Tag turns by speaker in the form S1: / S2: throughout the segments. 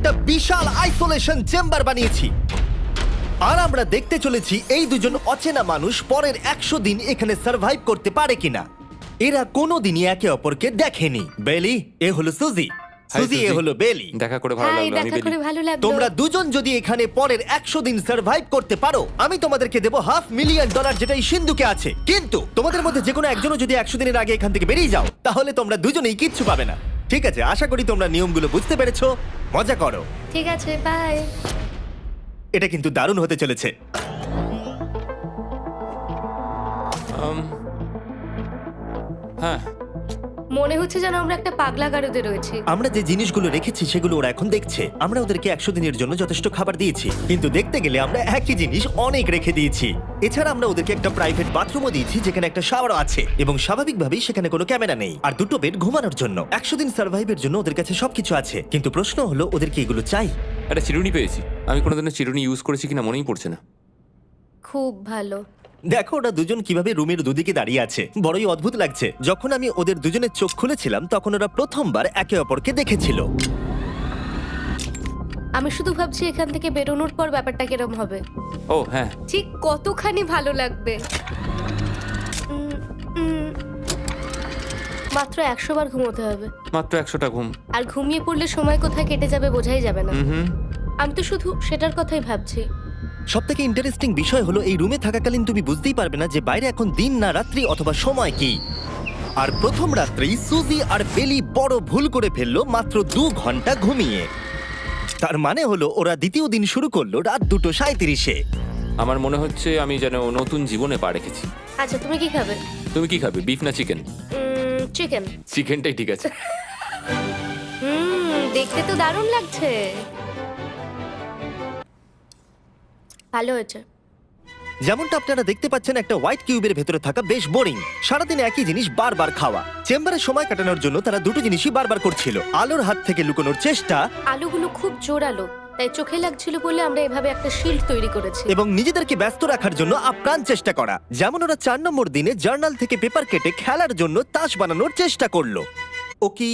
S1: একটা বিশাল isolation chamber বানিয়েছি। আর আমরা দেখতে চলেছি এই দুজন অচেনা মানুষ পরের 100 দিন এখানে সার্ভাইভ করতে পারে কিনা। এরা কোনোদিনই একে অপরকে দেখেনি। বেলি, এ হলো সুজি। সুজি, এ হলো বেলি।
S2: দেখা করে ভালো
S3: হাই,
S2: লাগলো। আমি
S3: দেখা করে ভালো লাগলো।
S1: তোমরা দুজন যদি এখানে পরের 100 দিন সার্ভাইভ করতে পারো, আমি তোমাদেরকে দেবো $500,000, যেটা এই সিন্ধুকে আছে। কিন্তু তোমাদের মধ্যে যে কোনো একজনও যদি 100 দিনের আগে এখান থেকে বেরিয়ে যাও, তাহলে তোমরা দুজনেই কিচ্ছু পাবে না। ঠিক আছে, আশা করি তোমরা নিয়মগুলো বুঝতে পেরেছো। মজা করো।
S3: ঠিক আছে, বাই।
S1: এটা কিন্তু দারুণ হতে চলেছে।
S2: হ্যাঁ,
S3: মনে হচ্ছে যেন আমরা একটা পাগলা গারদে রয়েছি।
S1: আমরা যে জিনিসগুলো রেখেছি সেগুলো ওরা এখন দেখছে। আমরা ওদেরকে 100 দিনের জন্য যথেষ্ট খাবার দিয়েছি, কিন্তু দেখতে গেলে আমরা একই জিনিস অনেক রেখে দিয়েছি। এছাড়া আমরা ওদেরকে একটা প্রাইভেট বাথরুমও দিয়েছি, যেখানে একটা শাওয়ারও আছে, এবং স্বাভাবিকভাবেই সেখানে কোনো ক্যামেরা নেই, আর দুটো বেড ঘুমানোর জন্য। 100 দিন সার্ভাইভের জন্য ওদের কাছে সবকিছু আছে, কিন্তু প্রশ্ন হলো ওদেরকে এগুলো চাই।
S2: একটা চিরুনি পেয়েছি। আমি কোনোদিনও চিরুনি ইউজ করেছি কিনা মনেই পড়ছে না।
S3: খুব ভালো।
S1: দেখো ওরা দুজন কিভাবে রুমের দুদিকে দাঁড়িয়ে আছে, বড়ই অদ্ভুত লাগছে। যখন আমি ওদের দুজনের চোখ খুলেছিলাম, তখন ওরা প্রথমবার একে অপরকে দেখেছিল।
S3: আমি শুধু ভাবছি এখান থেকে বেরোনোর পর ব্যাপারটা কিরম হবে।
S2: ও হ্যাঁ,
S3: ঠিক কতখানি ভালো লাগবে। উম, উম, মাত্র 100 বার ঘুমোতে হবে,
S2: মাত্র 100টা ঘুম।
S3: আর ঘুমিয়ে পড়লে সময় কোথায় কেটে যাবে বোঝাই যাবে না।
S2: হুম।
S3: আমি তো শুধু সেটার কথাই ভাবছি।
S1: সবথেকে ইন্টারেস্টিং বিষয় হলো এই রুমে থাকাকালীন তুমি বুঝতেই পারবে না যে বাইরে এখন দিন না রাত্রি অথবা সময় কি। আর প্রথম রাত্রেই সুজি আর বেলি বড় ভুল করে ফেললো মাত্র 2 ঘন্টা ঘুমিয়ে। তার মানে হলো ওরা দ্বিতীয় দিন শুরু করলো রাত 2:37-এ।
S2: আমার মনে হচ্ছে আমি যেন নতুন জীবনে পা রেখেছি।
S3: আচ্ছা, তুমি কি খাবে?
S2: তুমি কি খাবে, বিফ না চিকেন?
S3: চিকেন।
S2: চিকেনটাই ঠিক আছে।
S3: দেখতে তো দারুণ লাগছে। ভালো হয়েছে।
S1: যেমনটা আপনারা দেখতে পাচ্ছেন, একটা হোয়াইট কিউবের ভেতরে থাকা বেশ বোরিং। সারাদিন একই জিনিস বারবার খাওয়া। চেম্বারে সময় কাটানোর জন্য তারা দুটো জিনিসই বারবার করছিল: আলোর হাত থেকে লুকোনোর চেষ্টা,
S3: আলুগুলো খুব জোরালো, তাই চোখে লাগছিল বলে আমরা এভাবে একটা শিল্ড তৈরি করেছি।
S1: এবং নিজেদেরকে ব্যস্ত রাখার জন্য আপ্রাণ চেষ্টা করা। যেমন ওরা 4 নম্বর দিনে জার্নাল থেকে পেপার কেটে খেলার জন্য তাস বানানোর চেষ্টা করলো। ও কি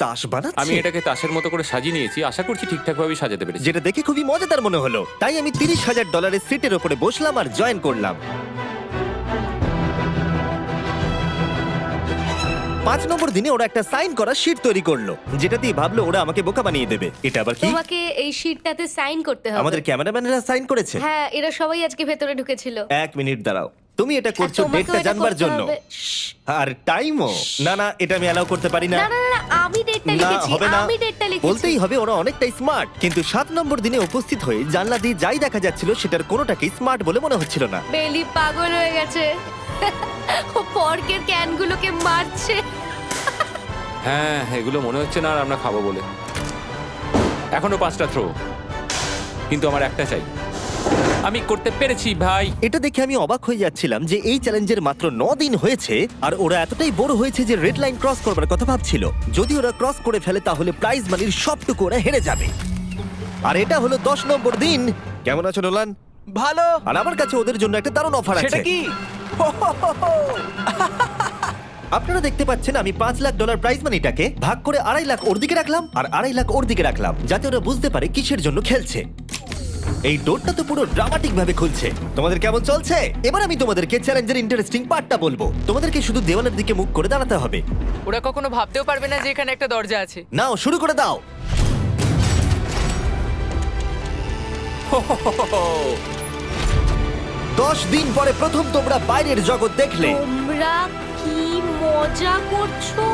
S1: তাস বানাচ্ছে?
S2: আমি এটাকে তাসের মতো করে সাজিয়ে নিয়েছি, আশা করছি ঠিকঠাক ভাবে সাজাতে পেরেছি।
S1: যেটা দেখে খুবই মজাদার মনে হলো, তাই আমি $30,000 সিটের উপরে বসলাম আর জয়েন করলাম। 5 নম্বর দিনে ওরা একটা সাইন করা শিট তৈরি করলো, যেটা দিয়ে ভাবলো ওরা আমাকে বোকা বানিয়ে দেবে। এটা আবার কি?
S3: তোমাকে এই শিটটাতে সাইন করতে হবে।
S1: আমাদের ক্যামেরাম্যানেরা সাইন করেছে।
S3: হ্যাঁ, এরা সবাই আজকে ভেতরে ঢুকেছিল।
S1: 1 মিনিট দাঁড়াও, তুমি এটা
S3: আর
S1: করছো
S3: তোমাকেও
S1: ডেটটা
S3: এটা
S1: জানবার
S3: করতে
S1: জন্য,
S3: হবে। শ্শ্।
S1: আর টাইমও। না না, এটা আমি অ্যালাউ করতে পারি না।
S3: না না না, আমি ডেটটা
S1: না,
S3: লিখেছি।
S1: হবে না।
S3: আমি ডেটটা লিখেছি।
S1: বলতেই হবে ওরা অনেকটাই স্মার্ট, কিন্তু 7 নম্বর দিনে উপস্থিত হয়ে জানলা দিয়ে যাই দেখা যাচ্ছিল সেটার কোনোটাকেই স্মার্ট বলে মনে হচ্ছিল না।
S3: বেলি পাগল হয়ে গেছে। ও পর্কের ক্যানগুলোকে মারছে।
S2: হ্যাঁ, এগুলো মনে হচ্ছে না আর আমরা খাবো বলে। এখনো 5টা থ্রো, কিন্তু আমার একটা চাই। আমি করতে পেরেছি ভাই।
S1: এটা দেখে আমি অবাক হয়ে যাচ্ছিলাম যে এই চ্যালেঞ্জের মাত্র 9 দিন হয়েছে, আর ওরা এতটাই বড় হয়েছে যে রেড লাইন ক্রস করবার কথা ভাবছিল। যদি ওরা ক্রস করে ফেলে তাহলে প্রাইজ মানির সবটুকু ওরা হেরে যাবে। আর এটা হলো 10 নম্বর দিন। কেমন আছো নোলান?
S4: ভালো।
S1: আর আমার কাছে ওদের জন্য একটা দারুণ অফার আছে।
S4: সেটা কি?
S1: আপনারা দেখতে পাচ্ছেন আমি $5 লাখ প্রাইজ মানিটাকে ভাগ করে 2.5 লাখ ওর দিকে রাখলাম আর 2.5 লাখ ওর দিকে রাখলাম, যাতে ওরা বুঝতে পারে কিসের জন্য খেলছে। এই ডোরটা তো পুরো ড্রামাটিক ভাবে খুলছে। তোমাদের কেমন চলছে? এবার আমি তোমাদেরকে চ্যালেঞ্জের ইন্টারেস্টিং পার্টটা বলবো। তোমাদেরকে শুধু দেওয়ালের দিকে মুখ করে দাঁড়াতে হবে।
S4: ওরা কখনো ভাবতেও পারবে না যে এখানে একটা দরজা আছে।
S1: নাও শুরু করে দাও। দশ দিন পরে প্রথম তোমরা বাইরের জগৎ দেখলে।
S3: তোমরা কি মজা করছো?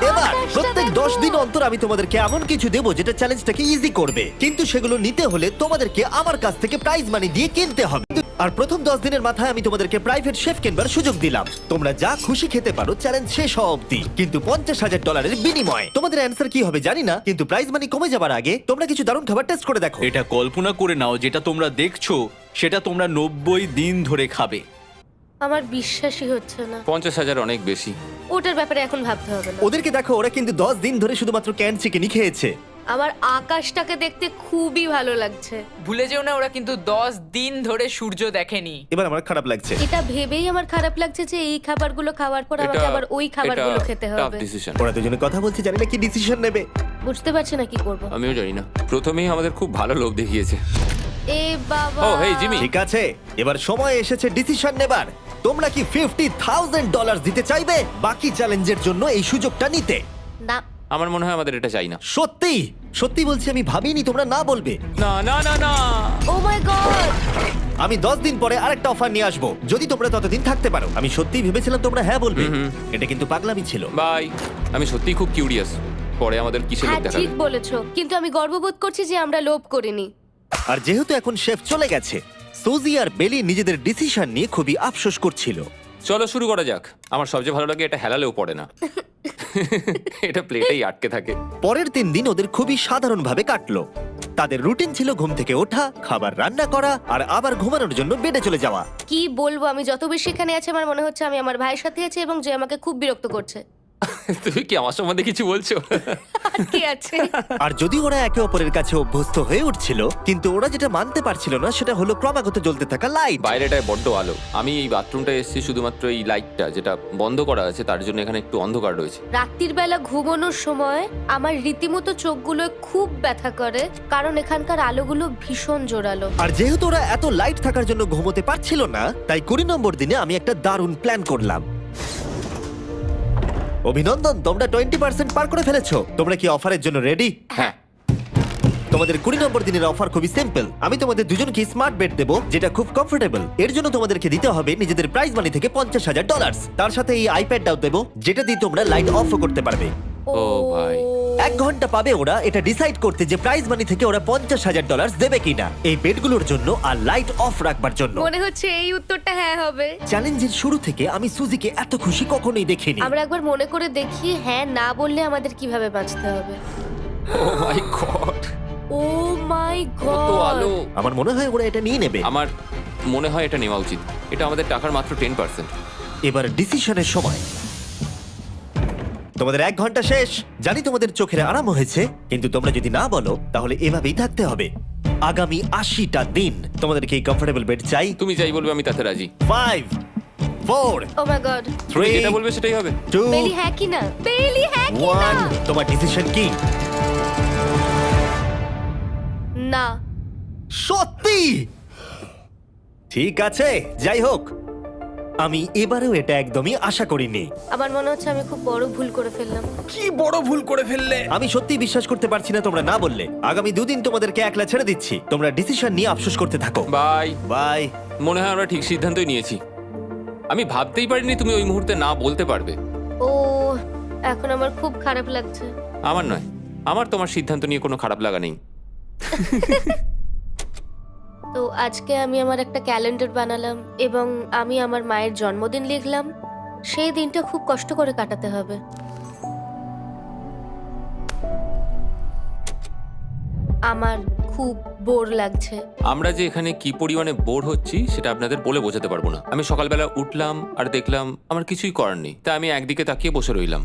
S1: এবার
S3: আকাশটা
S1: প্রত্যেক
S3: দেখো।
S1: 10 দিন অন্তর আমি তোমাদেরকে এমন কিছু দেবো যেটা চ্যালেঞ্জটাকে ইজি করবে, কিন্তু সেগুলো নিতে হলে তোমাদেরকে আমার কাছ থেকে প্রাইজ মানি দিয়ে কিনতে হবে। আর প্রথম 10 দিনের মাথায় আমি তোমাদেরকে প্রাইভেট শেফ কেনবার সুযোগ দিলাম। তোমরা যা খুশি খেতে পারো চ্যালেঞ্জ শেষ হওয়া অব্দি, কিন্তু $50,000 বিনিময়ে। তোমাদের অ্যান্সার কি হবে জানি না, কিন্তু প্রাইজ মানি কমে যাবার আগে তোমরা কিছু দারুণ খাবার টেস্ট করে দেখো।
S5: এটা কল্পনা করে নাও, যেটা তোমরা দেখছো সেটা তোমরা 90 দিন ধরে খাবে।
S3: আমার বিশ্বাসই হচ্ছে না।
S2: 50,000 অনেক বেশি।
S3: ওটার ব্যাপারে এখন ভাবতে হবে না।
S1: ওদেরকে দেখো, ওরা কিন্তু 10 দিন ধরে শুধুমাত্র ক্যান চিকেনই খেয়েছে।
S3: আমার আকাশটাকে দেখতে খুবই ভালো লাগছে।
S4: ভুলে যেও না ওরা কিন্তু 10 দিন ধরে সূর্য দেখেনি।
S1: এবার আমার খারাপ লাগছে।
S3: এটা ভেবেই আমার খারাপ লাগছে যে এই খাবারগুলো খাওয়ার পর আমাকে আবার ওই খাবারগুলো খেতে
S2: টাফ
S3: হবে।
S2: ডিসিশন।
S1: ওরা দুজনে কথা বলছে, জানি না কি ডিসিশন নেবে।
S3: বুঝতে পারছি না কি করব।
S2: আমিও জানি না, প্রথমেই আমাদের খুব ভালো লোভ দেখিয়েছে।
S3: এ বাবা।
S2: ও, হেই, জিমি।
S1: ঠিক আছে, এবার সময় এসেছে ডিসিশন নেবার। তোমরা কি $50,000 দিতে চাইবে বাকি চ্যালেঞ্জের জন্য এই সুযোগটা নিতে?
S3: না।
S2: আমার মনে হয় আমাদের এটা চাই না।
S1: সত্যি সত্যি বলছি, আমি ভাবিনি তোমরা না বলবে।
S2: না না না না।
S3: ও মাই গড।
S1: আমি 10 দিন পরে আরেকটা অফার নিয়ে আসবো, যদি তোমরা ততদিন থাকতে পারো। আমি সত্যিই ভেবেছিলাম তোমরা হ্যাঁ বলবে। এটা কিন্তু পাগলামি ছিল।
S2: বাই। আমি সত্যিই খুব কিউরিয়াস, পরে আমাদের কিসের লোভ
S3: হ্যাঁ
S2: দেখাবে।
S3: ঠিক বলেছো, কিন্তু আমি গর্ববোধ করছি যে আমরা লোভ করিনি।
S1: আর যেহেতু এখন শেফ চলে গেছে, সুজি আর বেলি নিজেদের ডিসিশন নিয়ে খুবই আফসোস করছিল।
S2: চলো শুরু করা যাক। আমার সবচেয়ে ভালো লাগে এটা হেলালেও পড়ে না। এটা প্লেটেই আটকে থাকে।
S1: পরের 3 দিন ওদের খুবই সাধারণভাবে কাটলো। তাদের রুটিন ছিল ঘুম থেকে ওঠা, খাবার রান্না করা আর আবার ঘুমানোর জন্য বেডে চলে যাওয়া।
S3: কি বলবো, আমি যত বেশি এখানে আছি আমার মনে হচ্ছে আমি আমার ভাইয়ের সাথে আছি এবং যে আমাকে খুব বিরক্ত করছে।
S2: তুমি কি আমার সম্বন্ধে কিছু বলছো?
S3: কি আছে?
S1: আর যদি ওরা একে অপরের কাছে অভ্যস্ত হয়ে উঠছিল, কিন্তু ওরা যেটা মানতে পারছিল না সেটা হলো ক্রমাগত জ্বলতে থাকা লাইট।
S2: বাইরেটায় বড্ড আলো। আমি এই বাথরুমটা এসেছি শুধুমাত্র এই লাইটটা যেটা বন্ধ করা আছে তার জন্য এখানে একটু অন্ধকার রয়েছে।
S3: রাত্রির বেলা ঘুমানোর সময় আমার রীতিমতো চোখগুলো খুব ব্যথা করে, কারণ এখানকার আলোগুলো ভীষণ জোরালো।
S1: আর যেহেতু ওরা এত লাইট থাকার জন্য ঘুমোতে পারছিল না, তাই 20 নম্বর দিনে আমি একটা দারুণ প্ল্যান করলাম। অভিনন্দন, তোমরা 20% পার করে ফেলেছো। তোমরা কি অফারের জন্য রেডি?
S2: হ্যাঁ।
S1: তোমাদের 20 নম্বর দিনের অফার খুবই সিম্পল। আমি তোমাদের দুজনকে স্মার্ট বেড দেবো, যেটা খুব কমফোর্টেবল। এর জন্য তোমাদেরকে দিতে হবে নিজেদের প্রাইজ মানি থেকে $50,000। তার সাথে এই আইপ্যাডটাও দেবো, যেটা দিয়ে তোমরা লাইট অফও করতে পারবে।
S2: ও ভাই।
S1: 1 ঘন্টা পাবে ওরা এটা ডিসাইড করতে যে প্রাইজ মানি থেকে ওরা $50,000 দেবে কিনা এই বেডগুলোর জন্য আর লাইট অফ রাখবার জন্য।
S3: মনে হচ্ছে এই উত্তরটা হ্যাঁ হবে।
S1: চ্যালেঞ্জের শুরু থেকে আমি সুজিকে এত খুশি কখনোই দেখিনি।
S3: আমরা একবার মনে করে দেখি হ্যাঁ না বললে আমাদের কিভাবে বাঁচতে হবে।
S2: ও মাই গড।
S3: ও মাই
S2: কত আলো।
S3: গড।
S1: আমার মনে হয় ওরা এটা নিয়ে নেবে।
S2: আমার মনে হয় এটা নেওয়া উচিত। এটা আমাদের টাকার মাত্র 10%।
S1: এবার ডিসিশনের সময়। তোমাদের 1 ঘন্টা শেষ। জানি তোমাদের চোখের আরাম হয়েছে, কিন্তু তোমরা যদি না বলো তাহলে এভাবেই থাকতে হবে আগামী 80টা দিন। তোমাদেরকে এই কমফোর্টেবল বেড চাই।
S2: তুমি যাই বলবে আমি তাতে রাজি।
S1: 5 4
S3: ও মাই গড।
S2: তুমি
S1: 3
S2: যেটা বলবে সেটাই হবে।
S1: 2
S3: বেলি হ্যাঁ কি না? বেলি হ্যাঁ কি না?
S1: 1 তোমার ডিসিশন কি?
S3: না।
S1: সত্যি? ঠিক আছে, যাই হোক, আমি এবারেও এটা একদমই আশা করিনি।
S3: আমার মনে হচ্ছে আমি খুব বড় ভুল করে ফেললাম।
S5: কি বড় ভুল করে ফেললে।
S1: আমি সত্যি বিশ্বাস করতে পারছি না তোমরা না বললে। আগামী 2 দিন তোমাদেরকে একলা ছেড়ে দিচ্ছি। তোমরা ডিসিশন নিয়ে আফসোস করতে থাকো।
S2: বাই।
S1: বাই।
S2: মনে হয় আমরা ঠিক সিদ্ধান্তই নিয়েছি। আমি ভাবতেই পারিনি তুমি ওই মুহূর্তে না বলতে পারবে।
S3: ও এখন আমার খুব খারাপ লাগছে।
S2: আমার নয়, আমার তোমার সিদ্ধান্ত নিয়ে কোনো খারাপ লাগা নেই।
S3: তো আজকে আমি আমার একটা ক্যালেন্ডার বানালাম এবং আমি আমার মায়ের জন্মদিন লিখলাম। সেই দিনটা খুব কষ্ট করে কাটাতে হবে। আমার খুব বোর লাগছে।
S2: আমরা যে এখানে কি পরিমাণে বোর হচ্ছি সেটা আপনাদের বলে বোঝাতে পারবো না। আমি সকালবেলা উঠলাম আর দেখলাম আমার কিছুই করার নেই, তাই আমি একদিকে তাকিয়ে বসে রইলাম।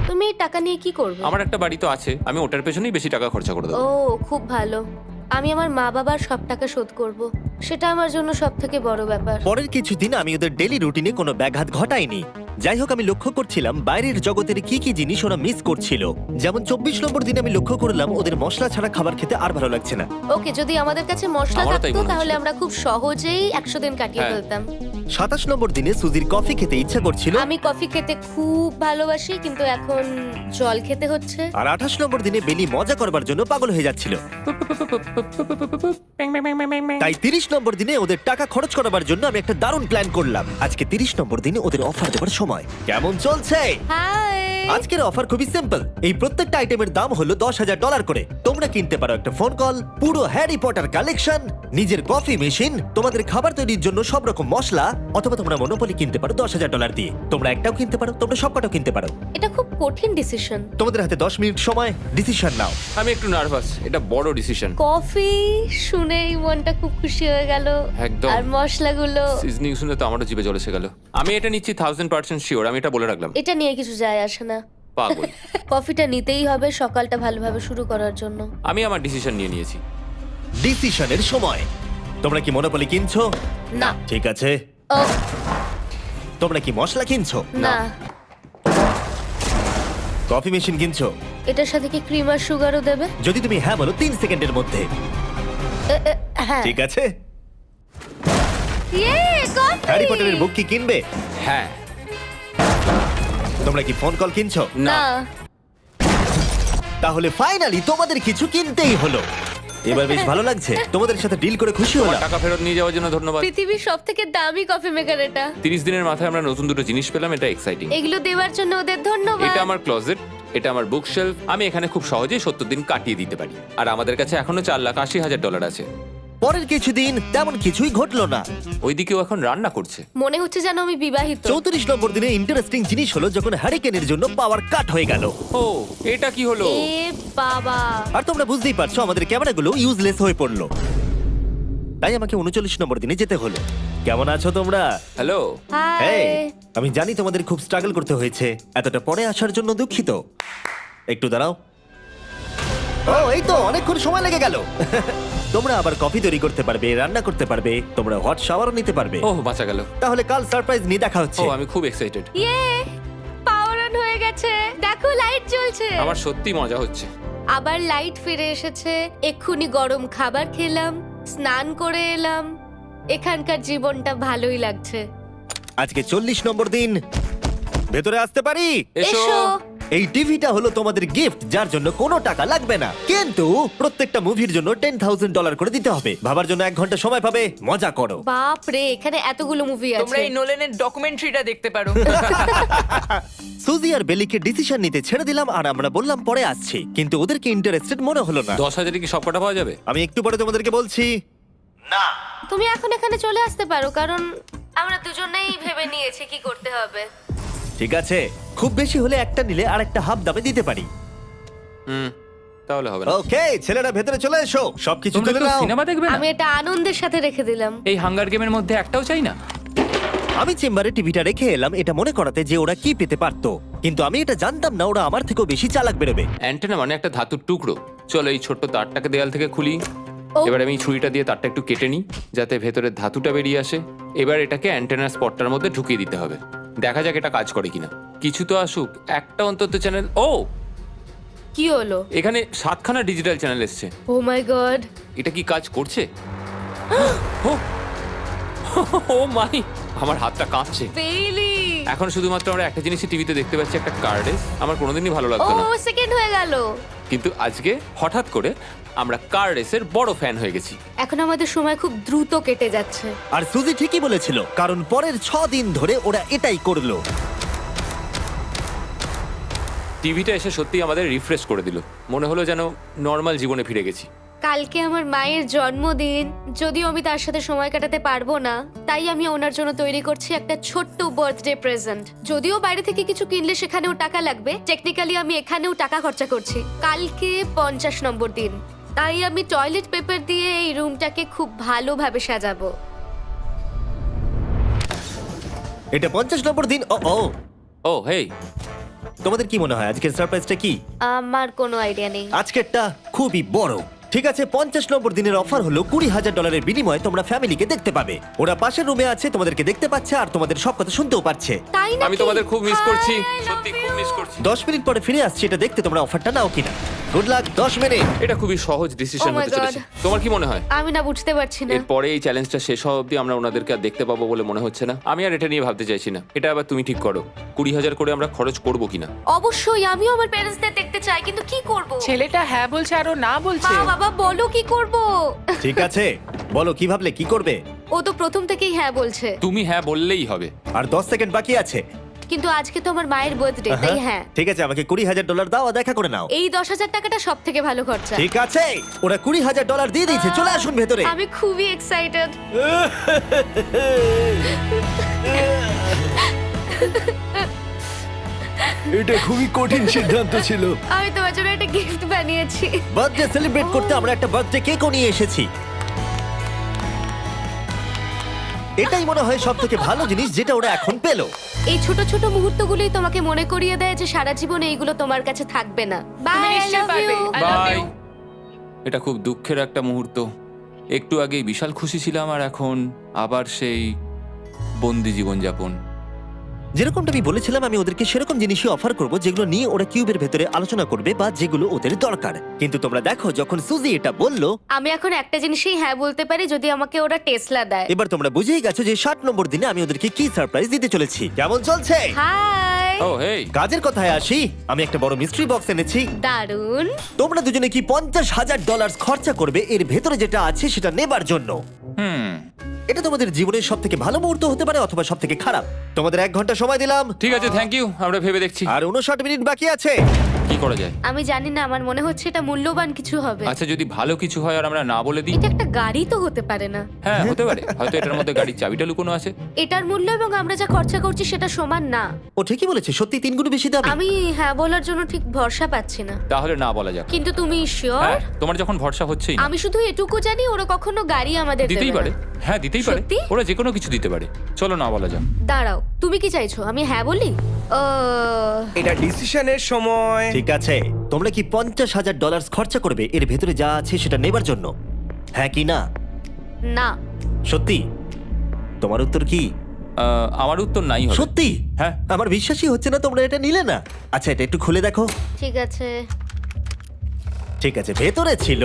S3: তুমি এই টাকা নিয়ে কি করবে?
S2: আমার একটা বাড়ি তো আছে, আমি ওটার পেছনেই বেশি টাকা খরচা করে
S3: ও
S2: দেবো।
S3: খুব ভালো। আমি আমার মা বাবার সব টাকা শোধ করব। সেটা আমার জন্য সব থেকে বড় ব্যাপার।
S1: পরের কিছুদিন আমি ওদের ডেলি রুটিনে কোনো ব্যাঘাত ঘটাইনি। যাই হোক, আমি লক্ষ্য করছিলাম বাইরের জগতের কি কি জিনিস ওরা মিস করছিল। যেমন 24 নম্বর দিনে আমি লক্ষ্য করলাম ওদের মশলা ছাড়া খাবার খেতে আর ভালো লাগছে না।
S3: ওকে, যদি আমাদের কাছে মশলা
S2: আমারও তাই
S3: থাকতো
S2: মনে
S3: তাহলে
S2: হচ্ছিল।
S3: আমরা খুব সহজেই 100 দিন কাটিয়ে
S2: হ্যাঁ।
S3: ফেলতাম।
S1: 27 নম্বর দিনে সুজির কফি খেতে ইচ্ছা করছিল,
S3: আমি কফি খেতে খুব ভালোবাসি, কিন্তু এখন জল খেতে হচ্ছে।
S1: আর 28 নম্বর দিনে বেলি মজা করবার জন্য পাগল হয়ে যাচ্ছিল। তাই 30 নম্বর দিনে ওদের টাকা খরচ করাবার জন্য আমি একটা দারুণ প্ল্যান করলাম। আজকে 30 নম্বর দিনে ওদের অফার দেবার সময়। কেমন চলছে?
S3: হাই।
S1: আজকের অফার খুবই সিম্পল। এই প্রত্যেকটা আইটেমের দাম হলো $10,000 করে। তোমরা কিনতে পারো একটা ফোন কল, পুরো হ্যারি পটার কালেকশন, নিজের কফি মেশিন, তোমাদের খাবার তৈরির জন্য সব রকম মশলা, অথবা তোমরা মনোপলি কিনতে পারো $10,000 দিয়ে। তোমরা একটাও কিনতে পারো, তোমরা সবকটাও কিনতে পারো।
S3: এটা খুব কঠিন ডিসিশন।
S1: তোমাদের হাতে 10 মিনিট সময়, ডিসিশন নাও।
S2: আমি একটু নার্ভাস, এটা বড় ডিসিশন।
S3: কফি শুনেই মনটা খুব খুশি হয়ে গেল।
S2: একদম।
S3: আর মশলাগুলো,
S2: সিজনিং শুনে তো আমারও জিভে জল এসে গেল। আমি এটা নিচ্ছি 1000% শিওর, আমি এটা বলে রাখলাম।
S3: এটা নিয়ে কিছু যায় আসে না।
S2: পাগল।
S3: কফিটা নিতেই হবে সকালটা ভালোভাবে শুরু করার জন্য।
S2: আমি আমার ডিসিশন নিয়ে নিয়েছি।
S1: ডিসিশনের সময়। তোমরা কি মনোপলি কিনছো?
S3: না।
S1: ঠিক আছে।
S3: ও
S1: তোমরা কি মশলা কিনছো?
S3: না।
S1: কফি মেশিন কিনছো?
S3: এটার সাথে কি ক্রিম আর সুগারও দেবে?
S1: যদি তুমি হ্যাঁ বলো 3 সেকেন্ডের মধ্যে।
S3: হ্যাঁ।
S1: ঠিক আছে।
S3: ইয়ে, কফি!
S1: হ্যারি পটারের বুক কি কিনবে?
S2: হ্যাঁ।
S1: তোমরা কি ফোন কল কিনছো?
S3: না।
S1: তাহলে ফাইনালি তোমাদের কিছু কিনতেই হলো। এবার বেশ ভালো লাগছে। তোমাদের সাথে ডিল করে খুশি
S2: তোমার
S1: হলাম।
S2: টাকা ফেরত নিয়ে যাওয়ার জন্য ধন্যবাদ।
S3: পৃথিবীর সবথেকে দামি কফি মেকার এটা।
S2: 30 দিনের মাথায় আমরা নতুন দুটো জিনিস পেলাম, এটা এক্সাইটিং।
S3: এগুলো দেওয়ার জন্য ওদের ধন্যবাদ।
S2: এটা আমার ক্লোজেট, এটা আমার বুক শেলফ। আমি এখানে খুব সহজেই 70 দিন কাটিয়ে দিতে পারি। আর আমাদের কাছে এখনো $4,80,000 আছে।
S1: পরের কিছুদিন তেমন কিছুই ঘটলো না।
S2: ওইদিকেও এখন রান্না করছে।
S3: মনে হচ্ছে যেন আমি বিবাহিত।
S1: 34 নম্বর দিনে ইন্টারেস্টিং জিনিস হলো যখন হ্যারিকেনের জন্য পাওয়ার কাট হয়ে গেল।
S2: ও, এটা কি হলো?
S3: এ বাবা!
S1: আর তোমরা বুঝতেই পারছো আমাদের ক্যামেরাগুলো ইউজলেস হয়ে পড়লো। তাই আমাকে 39 নম্বর দিনে যেতে হলো। কেমন আছো তোমরা?
S2: হ্যালো।
S3: হাই।
S1: হেই, আমি জানি তোমাদের খুব স্ট্রাগল করতে হয়েছে। এতটা পরে আসার জন্য দুঃখিত। একটু দাঁড়াও। ও, এই তো অনেকক্ষণ সময় লেগে গেল। তোমরা আবার কফি তৈরি করতে পারবে, রান্না করতে পারবে, তোমরা হট শাওয়ারও নিতে পারবে।
S2: ওহ, বাঁচা গেল।
S1: তাহলে কাল সারপ্রাইজ নিয়ে দেখা
S2: ও,
S1: হচ্ছে।
S2: আমি খুব এক্সাইটেড।
S3: ইয়ে! পাওয়ার অন হয়ে গেছে। দেখো লাইট জ্বলছে।
S2: আমার সত্যি মজা হচ্ছে।
S3: আবার লাইট ফিরে এসেছে। এক্ষুনি গরম খাবার খেলাম, স্নান করে এলাম। এখানকার জীবনটা ভালোই লাগছে।
S1: আজকে 40 নম্বর দিন। ভেতরে আসতে পারি?
S2: এসো।
S1: এই টিভিটা হলো তোমাদের গিফট, যার জন্য কোনো টাকা লাগবে না, কিন্তু প্রত্যেকটা মুভির জন্য $10,000 করে দিতে হবে। ভাবার জন্য 1 ঘন্টা সময় পাবে। মজা করো।
S3: বাপ রে, এখানে এতগুলো মুভি
S4: তোমরা
S3: আছে।
S4: এই নোলেনের ডকুমেন্টারিটা দেখতে পারো।
S1: সুজি আর বেলিকে ডিসিশন নিতে ছেড়ে দিলাম আর আমরা বললাম পরে আসছি, কিন্তু ওদেরকে ইন্টারেস্টেড মনে হলো না।
S2: 10,000-এ কি সবকটা পাওয়া যাবে?
S1: আমি একটু পরে তোমাদেরকে বলছি। না,
S3: তুমি এখন এখানে চলে আসতে পারো, কারণ আমরা দুজনেই ভেবে নিয়েছি কি করতে হবে।
S1: ঠিক আছে, খুব বেশি হলে একটা নিলে আর একটা হাফ দামে দিতে পারি।
S2: তাহলে হবে না।
S1: ওকে, ছেলেরা ভেতরে চলে এসো, সবকিছু
S6: তোমরা
S1: তুলে
S6: কেউ
S1: নাও।
S6: সিনেমা দেখবে না?
S3: আমি এটা আনন্দের সাথে রেখে দিলাম।
S6: এই হাঙ্গার গেমের মধ্যে একটাও চাই না।
S1: আমি চেম্বারে টিভিটা রেখে এলাম এটা মনে করাতে যে ওরা কি পেতে পারতো, কিন্তু আমি এটা জানতাম না ওরা আমার থেকেও বেশি চালাক বেরোবে।
S2: অ্যান্টেনা মানে একটা ধাতুর টুকরো। চলো এই ছোট্ট তারটাকে দেয়াল থেকে খুলি।
S3: ও।
S2: এবার আমি ছুরিটা দিয়ে তারটা একটু কেটে নিই যাতে ভেতরে ধাতুটা বেরিয়ে আসে। এবার এটাকে অ্যান্টেনার স্পটটার মধ্যে ঢুকিয়ে দিতে হবে। দেখা যাক এটা কাজ করে কিনা। কিছু তো আসুক, একটা অন্তত চ্যানেল। ও,
S3: কি হলো?
S2: এখানে 7খানা ডিজিটাল চ্যানেল এসছে।
S3: ও মাই গড!
S2: এটা কি কাজ করছে? ও, ও মাই, আমার হাতটা কাঁপছে।
S3: বেইলি!
S2: এখন শুধুমাত্র আমরা একটা জিনিসই টিভিতে দেখতে পাচ্ছি, একটা কার্ডেস। আমার কোনোদিনই ভালো
S3: ও
S2: লাগতো না,
S3: সেকেন্ড হয়ে গেল।
S2: কিন্তু আজকে হঠাৎ করে আমরা কার রেসের বড় ফ্যান হয়ে গেছি।
S3: এখন আমাদের সময় খুব দ্রুত কেটে যাচ্ছে।
S1: আর সুজি ঠিকই বলেছিল, কারণ পরের 6 দিন ধরে ওরা এটাই করলো।
S2: টিভিটা এসে সত্যি আমাদের রিফ্রেশ করে দিল। মনে হলো যেন নর্মাল জীবনে ফিরে গেছি।
S3: কালকে আমার মায়ের জন্মদিন, যদিও আমি তার সাথে সময় কাটাতে পারবো না, তাই আমি ওনার জন্য তৈরি করছি একটা ছোট্ট বার্থডে প্রেজেন্ট। যদিও বাইরে থেকে কিছু কিনলে সেখানেও টাকা লাগবে, টেকনিক্যালি আমি এখানেও টাকা খরচা করছি। কালকে 50 নম্বর দিন, তাই আমি টয়লেট পেপার দিয়ে এই রুমটাকে খুব ভালোভাবে সাজাবো।
S1: এটা 50 নম্বর দিন। ও ও,
S2: ও হেই,
S1: তোমাদের কি মনে হয় আজকের সারপ্রাইজটা কি?
S3: আমার কোনো আইডিয়া নেই।
S1: আজকেরটা খুবই বড়। ঠিক আছে, 50 নম্বর দিনের অফার হলো $20,000 বিনিময়ে তোমরা ফ্যামিলিকে দেখতে পাবে। ওরা পাশের রুমে আছে, তোমাদেরকে দেখতে পাচ্ছে আর তোমাদের সব কথা শুনতেও পাচ্ছে।
S3: তাই না?
S2: আমি তোমাদের খুব মিস করছি, সত্যি খুব মিস করছি।
S1: 10 মিনিট পরে ফিরে আসছি এটা দেখতে তোমরা অফারটা নাও কিনা। Good luck. 10 মিনিট।
S2: এটা খুবই সহজ ডিসিশন
S3: Oh my
S2: হতে চলেছে।
S3: God.
S2: তোমার কি মনে হয়?
S3: আমি না বুঝতে পারছি না।
S2: এরপরে এই চ্যালেঞ্জটা শেষ হওয়া অবধি আমরা ওনাদেরকে আর দেখতে পাবো বলে মনে হচ্ছে না। আমি আর এটা নিয়ে ভাবতে চাইছি না। এটা আবার তুমি ঠিক করো, 20,000 করে আমরা খরচ করবো কিনা।
S3: অবশ্যই আমিও আমার প্যারেন্টসদের দেখতে চাই, কিন্তু কি করব?
S4: ছেলেটা হ্যাঁ বলছে আর ও না বলছে।
S3: বাবা বলো কি করব?
S1: ঠিক আছে, বলো কি ভাবলে, কি করবে?
S3: ও তো প্রথম থেকেই হ্যাঁ বলছে,
S2: তুমি হ্যাঁ বললেই হবে।
S1: আর 10 সেকেন্ড বাকি আছে।
S3: কিন্তু আজকে তো আমার মায়ের বার্থডে, তাই হ্যাঁ।
S1: ঠিক আছে, আমাকে $20,000 দাও আর দেখা করে নাও।
S3: এই 10,000 টাকাটা সব থেকে ভালো খরচা।
S1: ঠিক আছে, ওরা $20,000 দিয়ে দিয়েছে। চলে আসুন ভেতরে।
S3: আমি খুবই এক্সাইটেড।
S1: এটা খুবই কঠিন সিদ্ধান্ত ছিল।
S3: আমি তোমার জন্য একটা গিফট বানিয়েছি।
S1: বার্থডে সেলিব্রেট করতে আমরা একটা বার্থডে কেকও নিয়ে এসেছি। এটাই মনে হয় সব থেকে ভালো জিনিস যেটা ওরা এখন পেলো।
S3: এই ছোট ছোট মুহূর্তগুলোই তোমাকে মনে করিয়ে দেয় যে সারা জীবনে এইগুলো তোমার কাছে থাকবে না।
S4: তুমি
S3: বাই, আই
S4: নিশ্চয়ই
S3: লাভ
S4: পারবে।
S3: You.
S4: I love
S2: bye.
S4: you.
S2: এটা খুব দুঃখের একটা মুহূর্ত। একটু আগেই বিশাল খুশি ছিলাম আর এখন আবার সেই বন্দি জীবনযাপন।
S1: যেরকমটা আমি বলেছিলাম, আমি ওদেরকে সেরকম জিনিসই অফার করব যেগুলো নিয়ে ওরা কিউবের ভেতরে আলোচনা করবে বা যেগুলো ওদের দরকার। কিন্তু তোমরা দেখো, যখন সুজি এটা বললো,
S3: আমি এখন একটা জিনিসই হ্যাঁ বলতে পারি, যদি আমাকে ওরা টেসলা দেয়।
S1: এবার তোমরা বুঝেই গেছো যে 60 নম্বর দিনে আমি ওদেরকে কি সারপ্রাইজ দিতে চলেছি। কেমন চলছে?
S3: হাই,
S2: ও হেই,
S1: কাজের কথায় আসি, আমি একটা বড় মিস্ট্রি বক্স এনেছি।
S3: দারুন।
S1: তোমরা দুজনে কি $50,000 খরচা করবে এর ভেতরে যেটা আছে সেটা নেবার জন্য? এটা তোমাদের জীবনের সব থেকে ভালো মুহূর্ত হতে পারে অথবা সব থেকে খারাপ। তোমাদের 1 ঘন্টা সময় দিলাম
S2: ঠিক আছে, থ্যাংক ইউ, আমরা ভেবে দেখছি
S1: আর 59 মিনিট বাকি আছে।
S2: কি করা যায়।
S3: আমি জানি না, আমার মনে হচ্ছে এটা মূল্যবান কিছু হবে।
S2: আচ্ছা, যদি ভালো কিছু হয় আর আমরা না বলে দিই?
S3: এটা একটা গাড়ি তো হতে পারে না।
S2: হ্যাঁ, হতে পারে, হয়তো এটার মধ্যে গাড়ির চাবিটা লুকোনো আছে।
S3: এটার মূল্য এবং আমরা যা খরচা করছি সেটা সমান না।
S1: ও ঠিকই বলেছে, সত্যি 3 গুণ বেশি দাবি।
S3: আমি হ্যাঁ বলার জন্য ঠিক ভরসা পাচ্ছি না।
S2: তাহলে না বলা যাক।
S3: কিন্তু তুমি শিওর?
S2: হ্যাঁ, তোমার যখন ভরসা হচ্ছেই না।
S3: আমি শুধু এটুকু জানি, ওরা কখনো গাড়ি আমাদের
S2: দিতেই
S3: দেবে
S2: পারে।
S3: না।
S2: হ্যাঁ, দিতেই পারে,
S3: সত্যি?
S2: ওরা যে কোনো কিছু দিতে পারে। চলো না বলা যাক।
S3: দাঁড়াও, তুমি কি চাইছো আমি হ্যাঁ বলি?
S7: এটা ডিসিশনের সময়।
S1: ঠিক আছে, তোমরা কি $50,000 খরচা করবে এর ভেতরে যা আছে সেটা নেবার জন্য? হ্যাঁ কি না?
S3: না।
S1: সত্যি? তোমার উত্তর কি?
S2: আমার উত্তর নাই হবে।
S1: সত্যি?
S2: হ্যাঁ।
S1: আমার বিশ্বাসই হচ্ছে না তোমরা এটা নিলে না। আচ্ছা, এটা একটু খুলে দেখো।
S3: ঠিক আছে।
S1: ঠিক আছে, ভেতরে ছিল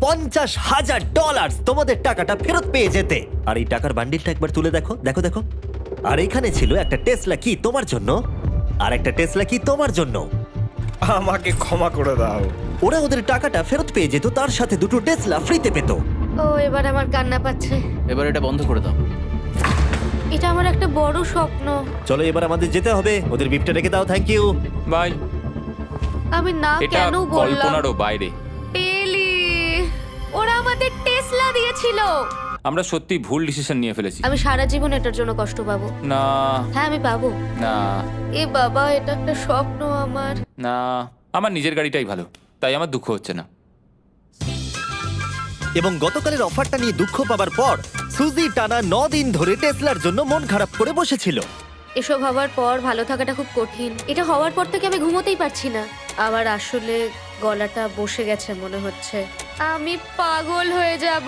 S1: $50,000। তোমাদের টাকাটা ফেরত পেয়ে যেতে। আর এই টাকার বান্ডিলটা একবার তুলে দেখো, দেখো দেখো। আর এখানে ছিল একটা টেসলা কি তোমার জন্য, আর একটা টেসলা কি তোমার জন্য।
S7: আমাকে ক্ষমা করে দাও।
S1: ওরা ওদের টাকাটা ফেরত পেয়ে যেত, তার সাথে 2টো টেসলা ফ্রিতে পেত।
S3: ও, এবার আমার কান্না পাচ্ছে।
S5: এবার এটা বন্ধ করে দাও।
S3: এটা আমার একটা বড় স্বপ্ন।
S1: চলো এবার আমাদের যেতে হবে। ওদের বিপটা রেখে দাও। Thank you.
S2: বাই।
S3: আমি না
S2: এটা
S3: কেন বললাম?
S2: কল্পনারও বাইরে।
S3: টেলি, ওরা আমাদের টেসলা দিয়েছিল।
S2: আমরা সত্যি ভুল ডিসিশন নিয়ে ফেলেছি।
S3: আমি সারা জীবন এটার জন্য কষ্ট পাবো।
S2: না
S3: হ্যাঁ, আমি পাবো।
S2: না
S3: এ বাবা, এটা একটা স্বপ্ন আমার।
S2: না, আমার নিজের গাড়িটাই ভালো, তাই আমার দুঃখ হচ্ছে না।
S1: এবং গতকালের অফারটা নিয়ে দুঃখ পাবার পর সুজি টানা 9 দিন ধরে টেসলার জন্য মন খারাপ করে বসেছিল।
S3: এসব হওয়ার পর ভালো থাকাটা খুব কঠিন। এটা হওয়ার পর থেকে আমি ঘুমোতেই পারছি না। আবার আসলে গলাটা বসে গেছে মনে হচ্ছে। আমি পাগল হয়ে যাব।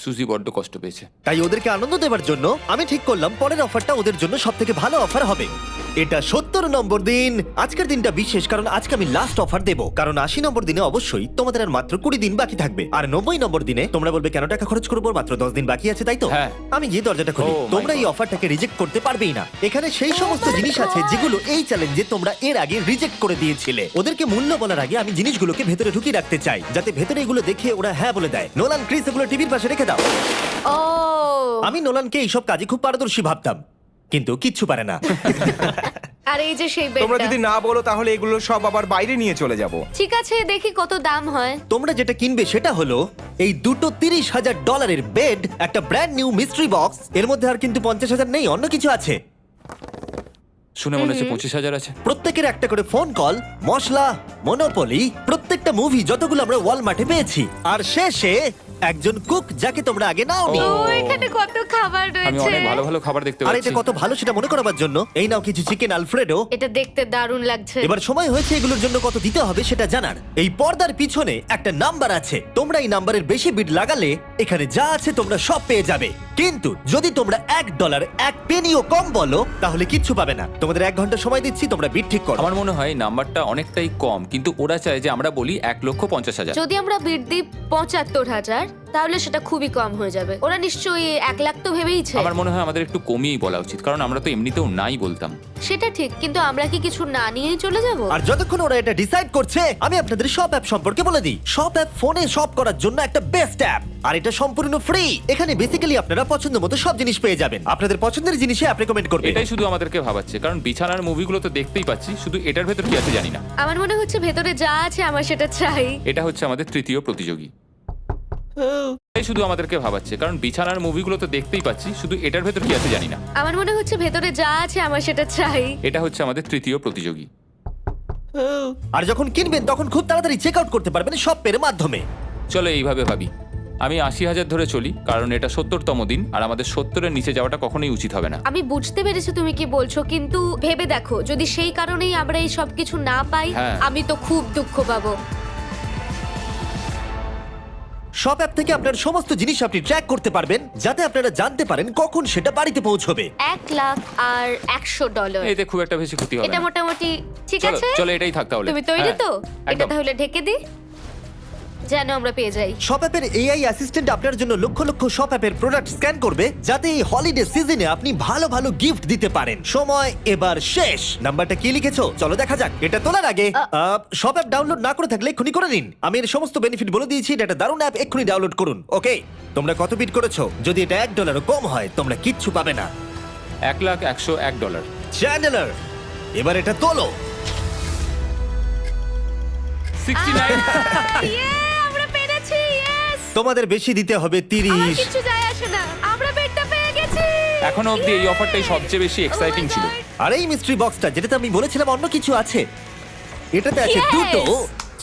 S2: সুজি বড্ড কষ্ট পেয়েছে।
S1: তাই ওদেরকে আনন্দ দেওয়ার জন্য আমি ঠিক করলাম পরের অফারটা ওদের জন্য সব থেকে ভালো অফার হবে। এটা 70 নম্বর দিন। আজকের দিনটা বিশেষ কারণ আজকে আমি লাস্ট অফার দেবো। কারণ 80 নম্বর দিনে অবশ্যই তোমাদের আর মাত্র 20 দিন বাকি থাকবে। আর 90 নম্বর দিনে তোমরা বলবে কেন টাকা খরচ করবো, মাত্র 10 দিন বাকি আছে, তাই তো?
S2: হ্যাঁ।
S1: আমি গিয়ে দরজাটা খুলি।
S2: Oh my
S1: তোমরা এই
S2: God.
S1: অফারটাকে রিজেক্ট করতে পারবেই না। এখানে সেই সমস্ত জিনিস আছে যেগুলো এই চ্যালেঞ্জে তোমরা এর আগে রিজেক্ট করে দিয়েছিলে। ওদেরকে মূল্য বলার আগে আমি জিনিসগুলোকে ভেতরে ঢুকিয়ে রাখতে চাই, যাতে ভেতরে এগুলো দেখে ওরা হ্যাঁ বলে দেয়। নোলান, ক্রিস, এগুলো টিভির পাশে রেখে দাও।
S3: ও,
S1: আমি নোলানকে এইসব কাজে খুব পারদর্শী ভাবতাম, কিন্তু কিচ্ছু পারে না।
S3: আর এই যে সেই
S7: তোমরা
S3: বেডটা।
S7: যদি না বলো তাহলে এগুলো সব আবার বাইরে নিয়ে চলে যাব।
S3: ঠিক আছে, দেখি কত দাম হয়।
S1: তোমরা যেটা কিনবে সেটা হলো এই দুটো $30,000 বেড, একটা ব্র্যান্ড নিউ মিস্ট্রি বক্স। এর মধ্যে আর কিন্তু 50,000 নেই, অন্য কিছু আছে।
S2: শুনে মনে হচ্ছে 25,000 আছে।
S1: প্রত্যেকের একটা করে ফোন কল, মশলা, মনোপলি, প্রত্যেকটা মুভি যতগুলো আমরা ওয়ালমার্টে পেয়েছি, আর শেষে একজন কুক যাকে তোমরা আগে নাওনি।
S3: ও, এখানে কত খাবার
S2: আমি
S3: রয়েছে।
S2: অনেক ভালো ভালো খাবার দেখতে
S1: আর
S2: পাচ্ছি।
S1: এটা কত ভালো সেটা মনে করাবার জন্য এই নাও কিছু চিকেন আলফ্রেডো।
S3: এটা দেখতে দারুণ লাগছে।
S1: এবার সময় হয়েছে এগুলোর জন্য কত দিতে হবে সেটা জানার। এই পর্দার পিছনে একটা নাম্বার আছে। তোমরা এই নাম্বারের বেশি বিড লাগালে এখানে যা আছে তোমরা সব পেয়ে যাবে। কিন্তু যদি তোমরা $1 1 পেনিও কম বলো তাহলে কিচ্ছু পাবে না। তোমাদের 1 ঘন্টা সময় দিচ্ছি, তোমরা বিড ঠিক করো।
S2: আমার মনে হয় নাম্বারটা অনেকটাই কম, কিন্তু ওরা চায় যে আমরা বলি 1,50,000।
S3: যদি আমরা বিড দিই 75,000, তাহলে সেটা খুবই কম হয়ে যাবে। ওরা নিশ্চয়ই 1 লাখ তো ভেবেইছে।
S2: আমার মনে হয় আমাদের একটু কমিয়েই বলা উচিত, কারণ আমরা তো এমনিতেও নাই বলতাম।
S3: সেটা ঠিক, কিন্তু আমরা কি কিছু না নিয়েই চলে যাব?
S1: আর যতক্ষণ ওরা এটা ডিসাইড করছে আমি আপনাদের শপ অ্যাপ সম্পর্কে বলে দিই। শপ অ্যাপ ফোনে শপ করার জন্য একটা বেস্ট অ্যাপ, আর এটা সম্পূর্ণ ফ্রি। এখানে বেসিক্যালি আপনারা পছন্দ মতো সব জিনিস পেয়ে যাবেন। আপনাদের পছন্দের জিনিসে অ্যাপ রেকমেন্ড করবে।
S2: এটাই শুধু আমাদেরকে ভাবাচ্ছে, কারণ বিছানার মুভিগুলো তো দেখতেই পাচ্ছি, শুধু এটার ভেতর কি আছে জানি না।
S3: আমার মনে হচ্ছে ভেতরে যা আছে আমার সেটা চাই।
S2: এটা হচ্ছে আমাদের তৃতীয় প্রতিযোগী। এটাই শুধু আমাদেরকে ভাবাচ্ছে, কারণ বিছানার মুভিগুলো তো দেখতেই পাচ্ছি, শুধু এটার ভেতর কি আছে জানি না।
S3: আমার মনে হচ্ছে ভেতরে যা আছে আমার সেটা চাই।
S2: এটা হচ্ছে আমাদের তৃতীয় প্রতিযোগী।
S1: আর যখন কিনবেন তখন খুব তাড়াতাড়ি চেক আউট করতে পারবেন শপ পের মাধ্যমে।
S2: চলো এইভাবে ভাবি। আমি 80,000 ধরে চলি, কারণ এটা 70তম দিন, আর আমাদের 70-এর নিচে যাওয়াটা কখনোই উচিত হবে না।
S3: আমি বুঝতে পেরেছি তুমি কি বলছো, কিন্তু ভেবে দেখো যদি সেই কারণেই আমরা এই সব কিছু না পাই,
S2: হ্যাঁ।
S3: আমি তো খুব দুঃখ পাবো।
S1: শপ অ্যাপ থেকে আপনার সমস্ত জিনিস আপনি ট্র্যাক করতে পারবেন, যাতে আপনারা জানতে পারেন কখন সেটা বাড়িতে পৌঁছবে।
S3: $1,00,000
S2: এতে খুব একটা বেশি ক্ষতি হবে
S3: এটা
S2: না।
S3: মোটামুটি ঠিক
S2: চলো
S3: আছে।
S2: চলো এটাই থাক তাহলে।
S3: তুমি তৈরি
S2: হ্যাঁ,
S3: তো? এটা
S2: একদম।
S3: তাহলে ঢেকে দি, যেন আমরা পেয়ে যাই।
S1: শপ অ্যাপের এআই অ্যাসিস্ট্যান্ট আপনার জন্য লক্ষ লক্ষ শপ অ্যাপের প্রোডাক্ট স্ক্যান করবে, যাতে এই হলিডে সিজনে আপনি ভালো ভালো গিফট দিতে পারেন। সময় এবার শেষ। নাম্বারটা কি লিখেছো চলো দেখা যাক। এটা তোলার আগে শপ অ্যাপ ডাউনলোড না করে থাকলে এক্ষুনি করে নিন। আমি এর সমস্ত বেনিফিট বলে দিয়েছি। এটা একটা দারুণ অ্যাপ, এক্ষুনি ডাউনলোড করুন। ওকে, তোমরা কত বিট করেছো? যদি এটা $1 কম হয় তোমরা কিচ্ছু পাবে না।
S2: $1,101
S1: চ্যান্ডেলার, এবার এটা তোলো।
S2: 69
S3: আমরা পেরেছি, ইয়েস!
S1: তোমাদের বেশি দিতে হবে
S3: আমার
S1: 30।
S3: কিছু যায় আসে না, আমরা বেডটা পেয়ে গেছি।
S2: এখনো অবধি এই অফারটাই সবচেয়ে বেশি এক্সাইটিং ছিল।
S1: আর এই মিস্ট্রি বক্সটা, যেটাতে আমি বলেছিলাম অন্য কিছু আছে, এটাতে আছে
S3: Yes!
S1: দুটো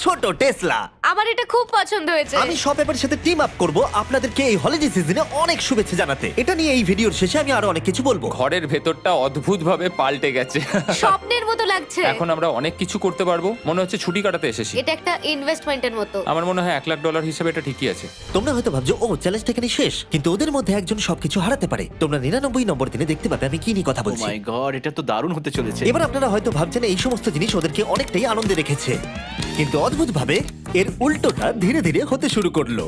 S1: ছোট টেসলা।
S3: আমার এটা খুব পছন্দ হয়েছে।
S1: আমি শপ অ্যাপের সাথে টিম আপ করব আপনাদেরকে এই হলিডে সিজনে অনেক শুভেচ্ছা জানাতে। এটা নিয়ে এই ভিডিওর শেষে আমি আরো অনেক কিছু বলবো।
S2: ঘরের ভেতরটা অদ্ভুতভাবে পাল্টে গেছে।
S3: স্বপ্নের মতো লাগছে।
S2: এখন আমরা অনেক কিছু করতে পারবো, মনে হচ্ছে ছুটি কাটাতে এসেছি।
S3: এটা একটা ইনভেস্টমেন্টের মতো।
S2: আমার মনে হয় $1,00,000 হিসেবে এটা ঠিকই আছে।
S1: তোমরা হয়তো ভাবছো ও চ্যালেঞ্জটা এখানে শেষ, কিন্তু ওদের মধ্যে একজন সবকিছু হারাতে পারে। তোমরা 99 নম্বর দিনে দেখতে পাবে আমি কি নিয়ে কথা
S5: ও
S1: বলছি।
S5: মাই গড, এটা তো দারুণ হতে চলেছে।
S1: এবার আপনারা হয়তো ভাবছেন এই সমস্ত জিনিস ওদেরকে অনেকটাই আনন্দে রেখেছে, কিন্তু অদ্ভুতভাবে এর উল্টোটা ধীরে ধীরে হতে শুরু করলো।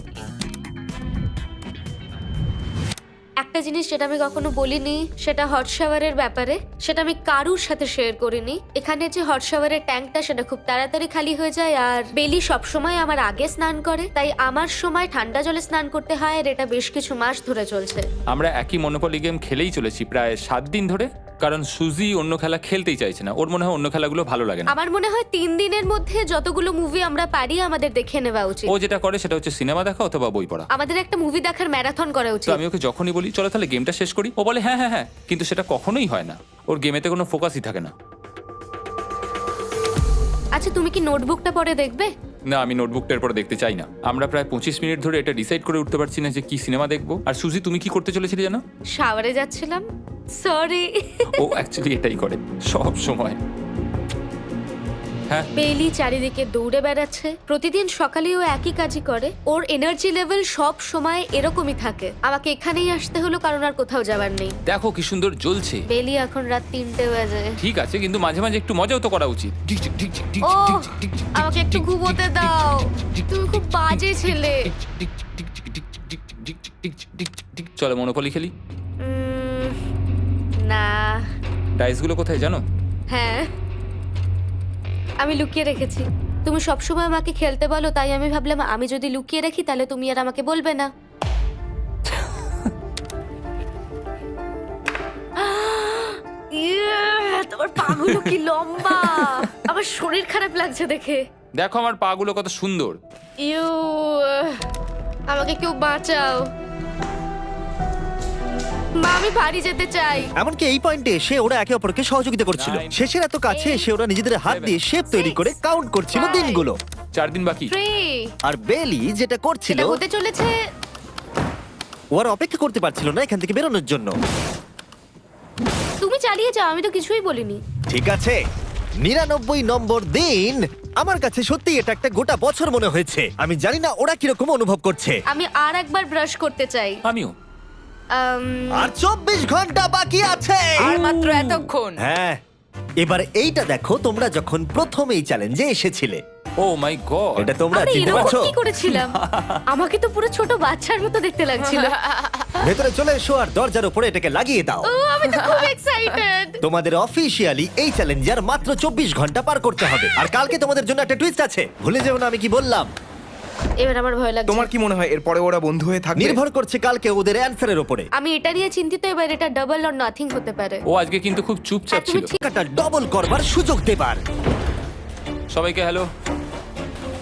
S3: একটা জিনিস যেটা আমি কখনো বলিনি, সেটা হট শাওয়ারের ব্যাপারে। সেটা আমি কারুর সাথে শেয়ার করিনি। এখানে যে হট শাওয়ারের ট্যাঙ্কটা, সেটা খুব তাড়াতাড়ি খালি হয়ে যায়। আর বেলি সবসময় আমার আগে স্নান করে, তাই আমার সময় ঠান্ডা জলে স্নান করতে হয়। আর এটা বেশ কিছু মাস ধরে চলছে।
S2: আমরা একই মনোপলি গেম খেলেই চলেছি প্রায় 7 দিন ধরে, কারণ সুজি অন্য খেলা খেলতেই চাইছে না। ওর মনে হয় অন্য খেলাগুলো ভালো লাগে না।
S3: আমার মনে হয় 3 দিনের মধ্যে যতগুলো মুভি আমরা পারি আমাদের দেখে নেওয়া উচিত।
S2: ও যেটা করে সেটা হচ্ছে সিনেমা দেখা অথবা বই পড়া।
S3: আমাদের একটা মুভি দেখার ম্যারাথন করা
S2: তো
S3: উচিত।
S2: আমি ওকে যখনই বলি চলো তাহলে গেমটা শেষ করি, ও বলে হ্যাঁ হ্যাঁ হ্যাঁ, কিন্তু সেটা কখনোই হয় না। ওর গেমেতে কোনো ফোকাসই থাকে না।
S3: আচ্ছা, তুমি কি নোটবুকটা পরে দেখবে?
S2: না, আমি নোটবুকটার পরে দেখতে চাই না। আমরা প্রায় 25 মিনিট ধরে এটা ডিসাইড করে উঠতে পারছি না যে কি সিনেমা দেখবো। আর সুজি, তুমি কি করতে চলেছিলে জানো?
S3: শাওয়ারে যাচ্ছিলাম। সরি।
S2: ও অ্যাকচুয়ালি এটাই করে সব সময়। হ্যাঁ,
S3: বেলি চারিদিকে দৌড়ে বেড়াচ্ছে। প্রতিদিন সকালে ও একই কাজই করে। ওর এনার্জি লেভেল সব সময় এরকমই থাকে। আমাকে এখানেই আসতে হলো, কারণ আর কোথাও যাবার নেই।
S2: দেখো কি সুন্দর জ্বলছে।
S3: বেলি এখন রাত 3টে বাজে।
S2: ঠিক আছে, কিন্তু মাঝে মাঝে একটু মজাও তো করা উচিত।
S3: ও, আমাকে একটু ঘুমোতে দাও। তুমি খুব বাজে ছেলে।
S2: চলো মনোপলি খেলি।
S3: না।
S2: ডাইসগুলো কোথায় জানো?
S3: হ্যাঁ, আমি লুকিয়ে রেখেছি। তুমি সবসময় আমাকে খেলতে বলো, তাই আমি ভাবলাম আমি যদি লুকিয়ে রাখি তাহলে তুমি আর আমাকে বলবে না। তোমার পাগুলো কি লম্বা! আমার শরীর খারাপ লাগছে দেখে।
S2: দেখো আমার পাগুলো কত সুন্দর।
S3: ইউ, আমাকে কেউ বাঁচাও। মা, আমি বাড়ি যেতে চাই।
S1: এমনকি এই পয়েন্টে এসে ওরা একে অপরকে সহযোগিতা করছিল।
S2: 9,
S1: শেষের এত কাছে এসে ওরা নিজেদের হাত দিয়ে শেপ তৈরি করে কাউন্ট করছিল
S3: 5,
S1: দিনগুলো।
S2: 4 দিন বাকি।
S3: 3।
S1: আর বেলি যেটা করছিল,
S3: এটা হতে চলেছে।
S1: ও আর অপেক্ষা করতে পারছিল না এখান থেকে বেরোনোর জন্য।
S3: তুমি চালিয়ে যাও, আমি তো কিছুই বলিনি।
S1: ঠিক আছে, 99 নম্বর দিন। আমার কাছে সত্যি এটা একটা গোটা বছর মনে হয়েছে। আমি জানি না ওরা কিরকম অনুভব করছে।
S3: আমি আর একবার ব্রাশ করতে চাই।
S2: আমিও।
S1: আর 24 ঘন্টা বাকি আছে।
S4: আর মাত্র এতক্ষণ।
S1: হ্যাঁ, এবার এইটা দেখো, তোমরা যখন প্রথম এই চ্যালেঞ্জে এসেছিলে,
S2: ও মাই গড।
S1: এটা তোমরা
S3: আরে,
S1: চিনতে
S3: এরকম
S1: পারছো?
S3: কি করেছিলাম? আমাকে তো পুরো ছোট বাচ্চার মতো দেখতে লাগছিল।
S1: ভেতরে চলে এসো আর দরজার উপরে এটাকে লাগিয়ে দাও।
S3: ও, আমি তো খুব এক্সাইটেড।
S1: তোমাদের অফিসিয়ালি এই চ্যালেঞ্জে আর মাত্র 24 ঘন্টা পার করতে হবে। আর কালকে তোমাদের জন্য একটা টুইস্ট আছে, ভুলে যেও না আমি কি বললাম।
S3: এবার আমার ভয় লাগছে।
S7: তোমার কি মনে হয় এরপরে ওরা বন্ধু হয়ে থাকবে?
S1: নির্ভর করছে কালকে ওদের অ্যানসারের উপরে।
S3: আমি এটা নিয়ে চিন্তিত। এবার এটা ডাবল অর নাথিং হতে পারে।
S2: ও আজকে কিন্তু খুব চুপচাপ
S3: তুমি
S2: ছিল।
S3: ঠিক-
S1: টাকাটা ডবল করবার সুযোগ দেবার।
S2: সবাইকে হ্যালো।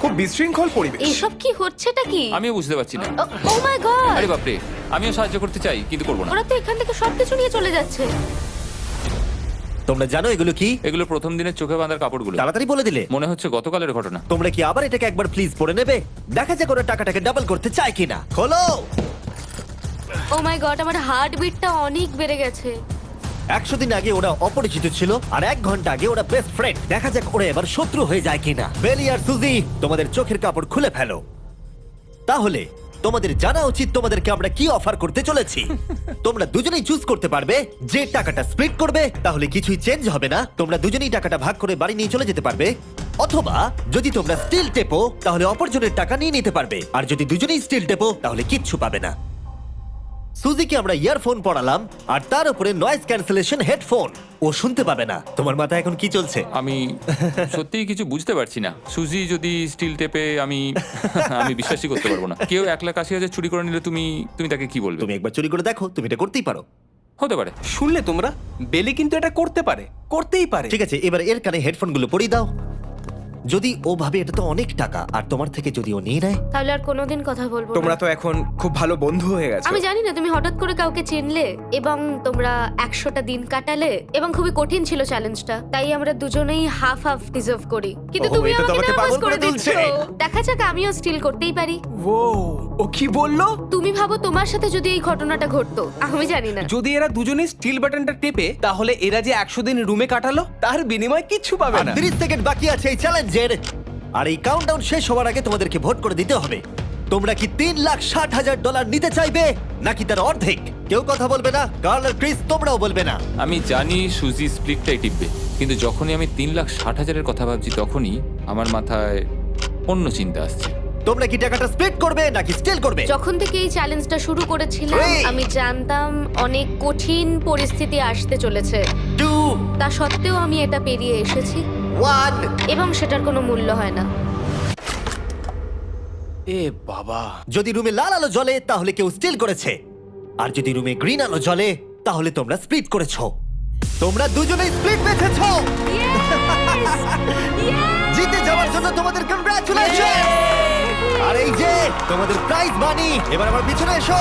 S7: খুব বিশৃঙ্খল পরিবেশ।
S3: এসব কি হচ্ছেটা কি?
S2: আমিও বুঝতে পারছি না।
S3: ও মাই গড!
S2: আরে বাপরে, আমিও সাহায্য করতে চাই কিন্তু করবো না।
S3: ওরা তো এখান থেকে সবকিছু নিয়ে চলে যাচ্ছে।
S1: তোমরা জানো এগুলো কি?
S2: এগুলো প্রথম দিনের চোখে বাঁধার কাপড়গুলো।
S1: তাড়াতাড়ি বলে দিলে।
S2: মনে হচ্ছে গতকালের ঘটনা।
S1: তোমরা কি আবার এটাকে একবার প্লিজ পড়ে নেবে? দেখা যাক ওরা টাকাটাকে ডাবল করতে চায় কিনা। খোলো।
S3: ও মাই গড, আমার হার্ট বিটটা অনেক বেড়ে গেছে।
S1: 100 দিন আগে ওরা অপরিচিত ছিল, আর 1 ঘন্টা আগে ওরা বেস্ট ফ্রেন্ড। দেখা যাক ওরা এবার শত্রু হয়ে যায় কিনা। বেলি আর সুজি, তোমাদের চোখের কাপড় খুলে ফেলো। তাহলে তোমাদের জানা উচিত তোমাদেরকে আমরা কি অফার করতে চলেছি। তোমরা দুজনেই চুজ করতে পারবে যে টাকাটা স্প্লিট করবে, তাহলে কিছুই চেঞ্জ হবে না, তোমরা দুজনেই টাকাটা ভাগ করে বাড়ি নিয়ে চলে যেতে পারবে। অথবা যদি তোমরা স্টিল টেপো তাহলে অপরজনের টাকা নিয়ে নিতে পারবে, আর যদি দুজনেই স্টিল টেপো তাহলে কিচ্ছু পাবে না। সুজিকে আমরা ইয়ারফোন পড়ালাম আর তার উপরে নয়েজ ক্যান্সেলেশন হেডফোন। ও শুনতে পাবে না। তোমার মাথায় এখন কি চলছে?
S2: আমি সত্যিই কিছু বুঝতে পারছি না। সুজি যদি স্টিল টেপে আমি বিশ্বাসই করতে পারবো না। কেউ 1,80,000 চুরি করে নিলে তুমি তাকে কি বলবে?
S1: তুমি একবার চুরি করে দেখো, তুমি এটা করতেই পারো।
S2: হতে পারে।
S8: শুনলে তোমরা, বেলি কিন্তু এটা করতেই পারে।
S1: ঠিক আছে, এবার এর কানে হেডফোনগুলো পরিয়ে দাও। যদি ও ভাবে এটা তো অনেক টাকা, আর তোমার থেকে যদি ও নিয়ে নেয়,
S3: তাহলে আর কোনোদিন কথা বলবো না।
S7: তোমরা তো এখন খুব ভালো বন্ধু হয়ে গেছো।
S3: আমি জানি না তুমি হঠাৎ করে কাউকে চিনলে এবং তোমরা 100টা দিন কাটালে এবং খুবই কঠিন ছিল চ্যালেঞ্জটা, তাই আমরা দুজনেই হাফ হাফ ডিজার্ভ করি। কিন্তু
S1: ওহো,
S3: তুমি
S1: এটা তো
S3: আমাকে
S1: আমাকে
S3: নার্ভাস
S1: পাগল করে
S3: করে দিচ্ছ।
S1: তুলছে।
S3: দেখা যাক, আমিও স্টিল করতেই পারি।
S8: ও কি বললো?
S3: তুমি ভাবো তোমার সাথে যদি এই ঘটনাটা ঘটতো, আমি জানি না।
S8: যদি এরা দুজনেই স্টিল বাটনটা টেপে, তাহলে এরা যে 100 দিন রুমে কাটালো তার বিনিময়ে কিচ্ছু পাবে
S1: আর
S8: না।
S1: 30 সেকেন্ড বাকি আছে এই চ্যালেঞ্জের। আর এই কাউন্টডাউন শেষ হওয়ার আগে তোমাদেরকে ভোট করে দিতে হবে। তোমরা কি $3,60,000 নিতে চাইবে নাকি তার অর্ধেক? কেউ কথা বলবে না। কার্ল আর ক্রিস, তোমরাও বলবে না।
S2: আমি জানি সুজি স্প্লিটটাই টিপবে, কিন্তু যখনই আমি 3,60,000-এর কথা ভাবছি তখনই আমার মাথায় অন্য চিন্তা আসছে।
S1: তোমরা কি টাকাটা স্প্লিট করবে নাকি স্টিল করবে?
S3: যখন থেকে এই চ্যালেঞ্জটা শুরু করেছিলাম,
S1: Three.
S3: আমি জানতাম অনেক কঠিন পরিস্থিতি আসতে চলেছে।
S1: 2,
S3: তা সত্ত্বেও আমি এটা পেরিয়ে এসেছি
S1: 1।
S3: এবং সেটার কোনো মূল্য হয় না।
S8: এ বাবা,
S1: যদি রুমে লাল আলো জ্বলে তাহলে কেউ স্টিল করেছে, আর যদি রুমে গ্রিন আলো জ্বলে তাহলে তোমরা স্প্লিট করেছো। তোমরা দুজনেই স্প্লিট বেঁচেছো। জিতে যাওয়ার জন্য তোমাদের কংগ্রাচুলেশন। আর এই যে তোমাদের প্রাইজ মানি। এবার আমার পিছনে এসো।